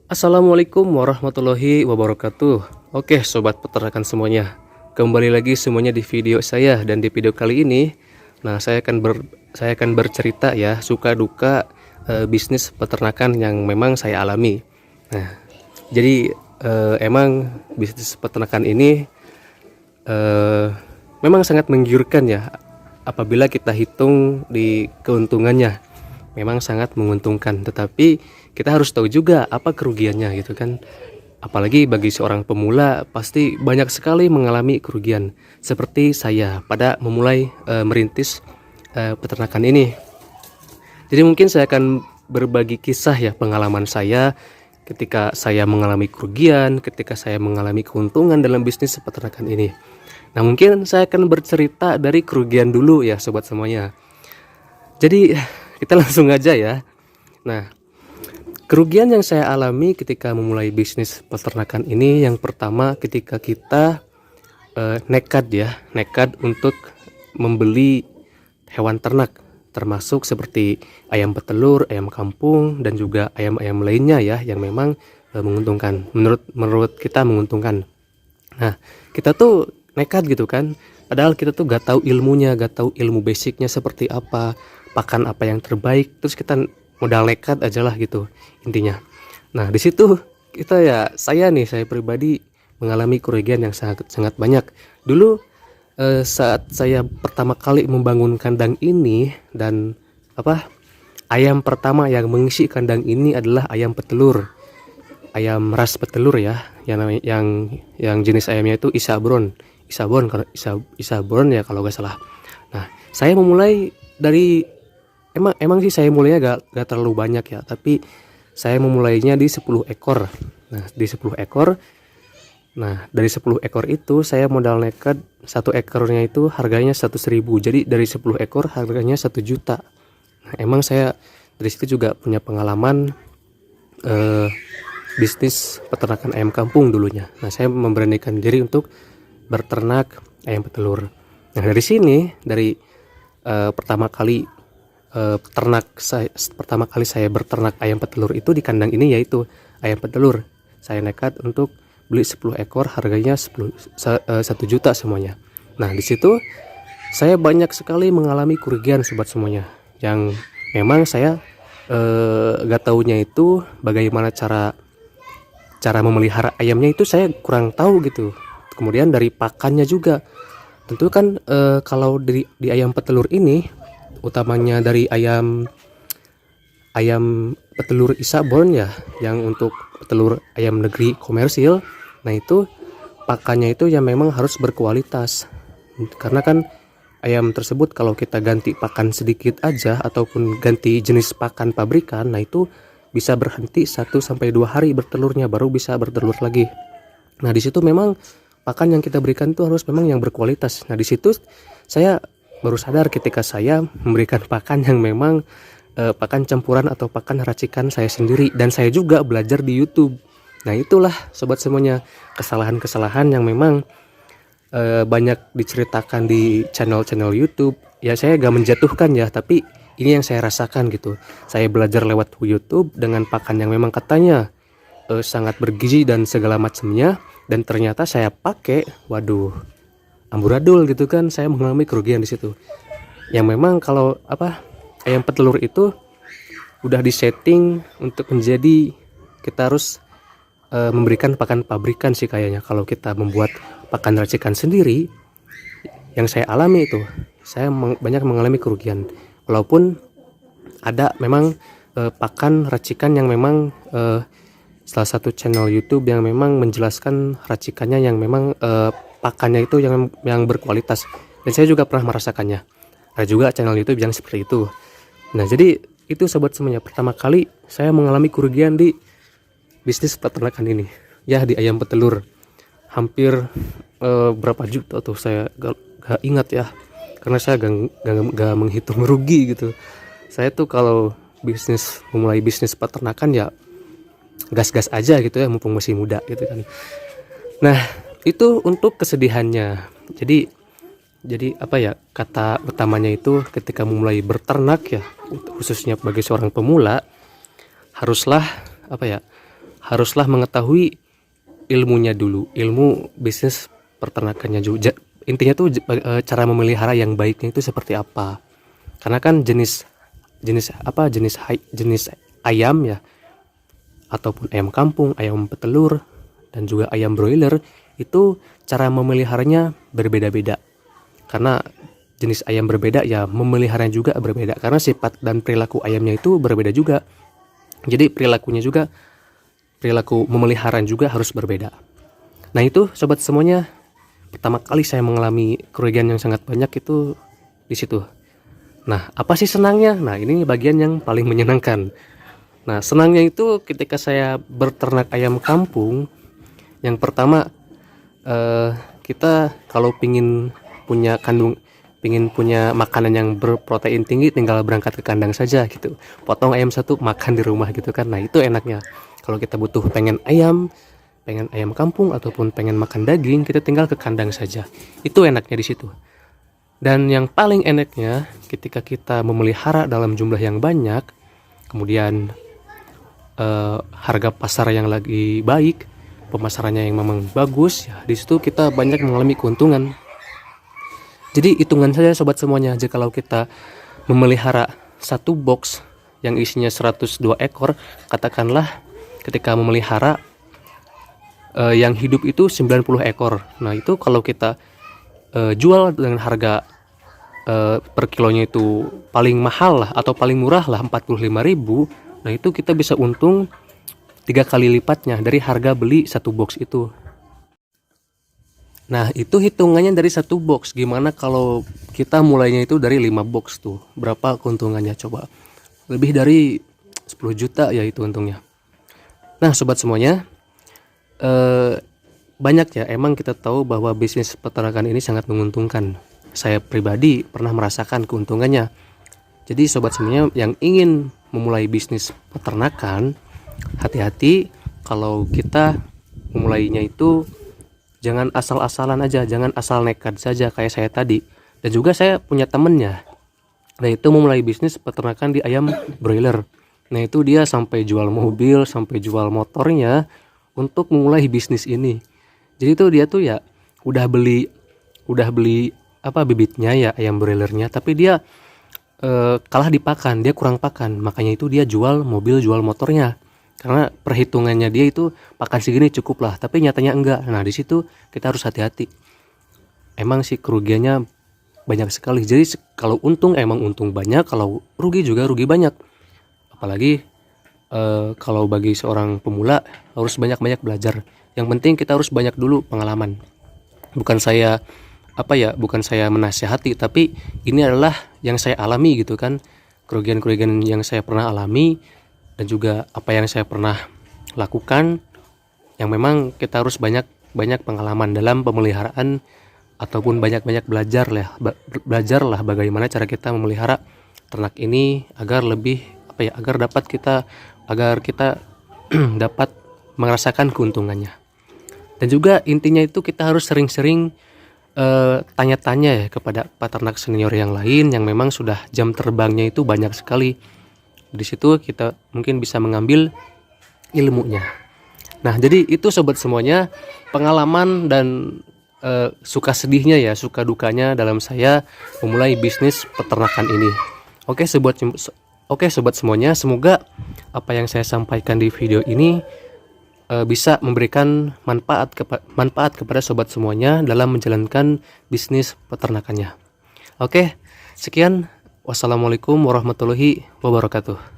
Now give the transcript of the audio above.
Assalamualaikum warahmatullahi wabarakatuh. Oke, sobat peternakan semuanya. Kembali lagi semuanya di video saya, dan di video kali ini saya akan bercerita ya suka duka bisnis peternakan yang memang saya alami. Nah, jadi emang bisnis peternakan ini memang sangat menggiurkan ya apabila kita hitung di keuntungannya. Memang sangat menguntungkan, tetapi kita harus tahu juga apa kerugiannya gitu kan. Apalagi bagi seorang pemula pasti banyak sekali mengalami kerugian seperti saya pada memulai merintis peternakan ini. Jadi mungkin saya akan berbagi kisah ya, pengalaman saya ketika saya mengalami kerugian, ketika saya mengalami keuntungan dalam bisnis peternakan ini. Nah, mungkin saya akan bercerita dari kerugian dulu ya sobat semuanya. Jadi kita langsung aja ya. Nah, kerugian yang saya alami ketika memulai bisnis peternakan ini, yang pertama ketika kita nekat untuk membeli hewan ternak, termasuk seperti ayam petelur, ayam kampung, dan juga ayam-ayam lainnya ya yang memang menguntungkan. Menurut kita menguntungkan. Nah, kita tuh nekat gitu kan. Padahal kita tuh gak tahu ilmunya, gak tahu ilmu basicnya seperti apa, pakan apa yang terbaik, terus kita modal nekat aja lah gitu intinya. Nah, di situ saya pribadi mengalami kerugian yang sangat banyak. Dulu saat saya pertama kali membangun kandang ini, dan ayam pertama yang mengisi kandang ini adalah ayam petelur, ayam ras petelur ya, yang jenis ayamnya itu Isabron ya kalau gak salah. Nah, saya memulai dari emang sih saya mulainya gak terlalu banyak ya, tapi saya memulainya di 10 ekor. Nah, di 10 ekor. Nah, dari 10 ekor itu saya modal nekat, satu ekornya itu harganya 100.000. Jadi dari 10 ekor harganya 1 juta. Nah, emang saya dari situ juga punya pengalaman bisnis peternakan ayam kampung dulunya. Nah, saya memberanikan diri untuk berternak ayam petelur. Nah, dari sini, dari pertama kali saya berternak ayam petelur itu di kandang ini, yaitu ayam petelur. Saya nekat untuk beli 10 ekor, harganya 1 juta semuanya. Nah, di situ saya banyak sekali mengalami kerugian sobat semuanya, yang memang saya gak taunya itu bagaimana cara memelihara ayamnya, itu saya kurang tahu gitu. Kemudian dari pakannya juga, tentu kan kalau di ayam petelur ini, utamanya dari ayam petelur Isabon ya, yang untuk petelur ayam negeri komersil. Nah, itu pakannya itu yang memang harus berkualitas, karena kan ayam tersebut kalau kita ganti pakan sedikit aja ataupun ganti jenis pakan pabrikan, nah itu bisa berhenti 1-2 hari bertelurnya, baru bisa bertelur lagi. Nah, di situ memang pakan yang kita berikan itu harus memang yang berkualitas. Nah, di situ saya baru sadar ketika saya memberikan pakan yang memang pakan campuran atau pakan racikan saya sendiri, dan saya juga belajar di YouTube. Nah, itulah sobat semuanya kesalahan-kesalahan yang memang banyak diceritakan di channel-channel YouTube. Ya, saya gak menjatuhkan ya, tapi ini yang saya rasakan gitu. Saya belajar lewat YouTube dengan pakan yang memang katanya sangat bergizi dan segala macamnya, dan ternyata saya pakai, waduh, amburadul gitu kan. Saya mengalami kerugian di situ. Yang memang kalau ayam petelur itu udah disetting untuk menjadi, kita harus memberikan pakan pabrikan sih kayaknya. Kalau kita membuat pakan racikan sendiri, yang saya alami itu saya banyak mengalami kerugian. Walaupun ada memang pakan racikan yang memang salah satu channel YouTube yang memang menjelaskan racikannya yang memang pakannya itu yang berkualitas, dan saya juga pernah merasakannya. Ada juga channel YouTube yang seperti itu. Nah, jadi itu sobat semuanya, pertama kali saya mengalami kerugian di bisnis peternakan ini ya, di ayam petelur. Hampir berapa juta tuh, saya gak ingat ya, karena saya gak menghitung rugi gitu. Saya tuh kalau memulai bisnis peternakan ya gas-gas aja gitu ya, mumpung masih muda gitu kan. Nah, itu untuk kesedihannya. Jadi kata utamanya itu ketika memulai berternak ya, khususnya bagi seorang pemula, haruslah haruslah mengetahui ilmunya dulu, ilmu bisnis peternakannya juga. Intinya tuh cara memelihara yang baiknya itu seperti apa. Karena kan jenis ayam ya, ataupun ayam kampung, ayam petelur, dan juga ayam broiler itu cara memeliharanya berbeda-beda. Karena jenis ayam berbeda ya memeliharanya juga berbeda, karena sifat dan perilaku ayamnya itu berbeda juga. Jadi perilaku memelihara juga harus berbeda. Nah itu sobat semuanya, pertama kali saya mengalami kerugian yang sangat banyak itu di situ. Nah apa sih senangnya? Nah ini bagian yang paling menyenangkan. Nah senangnya itu ketika saya berternak ayam kampung, yang pertama kita kalau pingin punya makanan yang berprotein tinggi, tinggal berangkat ke kandang saja gitu, potong ayam satu, makan di rumah gitu kan. Nah itu enaknya. Kalau kita butuh pengen ayam kampung ataupun pengen makan daging, kita tinggal ke kandang saja. Itu enaknya di situ. Dan yang paling enaknya ketika kita memelihara dalam jumlah yang banyak, kemudian harga pasar yang lagi baik, pemasarannya yang memang bagus, ya di situ kita banyak mengalami keuntungan. Jadi hitungan saja sobat semuanya, jikalau kita memelihara satu box yang isinya 102 ekor, katakanlah ketika memelihara yang hidup itu 90 ekor. Nah itu kalau kita jual dengan harga per kilonya itu paling mahal lah atau paling murah lah 45.000, nah itu kita bisa untung 3 kali lipatnya dari harga beli satu box itu. Nah itu hitungannya dari satu box. Gimana kalau kita mulainya itu dari 5 box tuh, berapa keuntungannya coba? Lebih dari 10 juta ya itu untungnya. Nah sobat semuanya, banyak ya emang kita tahu bahwa bisnis peternakan ini sangat menguntungkan. Saya pribadi pernah merasakan keuntungannya. Jadi sobat semuanya yang ingin memulai bisnis peternakan, hati-hati kalau kita memulainya itu jangan asal-asalan aja, jangan asal nekat saja kayak saya tadi. Dan juga saya punya temennya, nah itu memulai bisnis peternakan di ayam broiler. Nah itu dia sampai jual mobil, sampai jual motornya untuk memulai bisnis ini. Jadi itu dia tuh ya udah beli bibitnya ya ayam broilernya, tapi dia kalah di pakan, dia kurang pakan, makanya itu dia jual mobil, jual motornya. Karena perhitungannya dia itu pakan segini cukup lah, tapi nyatanya enggak. Nah di situ kita harus hati-hati. Emang sih kerugiannya banyak sekali. Jadi kalau untung emang untung banyak, kalau rugi juga rugi banyak. Apalagi kalau bagi seorang pemula harus banyak-banyak belajar. Yang penting kita harus banyak dulu pengalaman. Bukan saya menasihati, tapi ini adalah yang saya alami gitu kan. Kerugian-kerugian yang saya pernah alami dan juga apa yang saya pernah lakukan, yang memang kita harus banyak pengalaman dalam pemeliharaan ataupun banyak-banyak belajarlah bagaimana cara kita memelihara ternak ini agar kita dapat merasakan keuntungannya. Dan juga intinya itu kita harus sering-sering tanya-tanya ya kepada peternak senior yang lain yang memang sudah jam terbangnya itu banyak sekali. Di situ kita mungkin bisa mengambil ilmunya. Nah jadi itu sobat semuanya, pengalaman dan suka sedihnya ya, suka dukanya dalam saya memulai bisnis peternakan ini. Oke sobat semuanya, semoga apa yang saya sampaikan di video ini bisa memberikan manfaat kepada sobat semuanya dalam menjalankan bisnis peternakannya. Oke, sekian. Wassalamualaikum warahmatullahi wabarakatuh.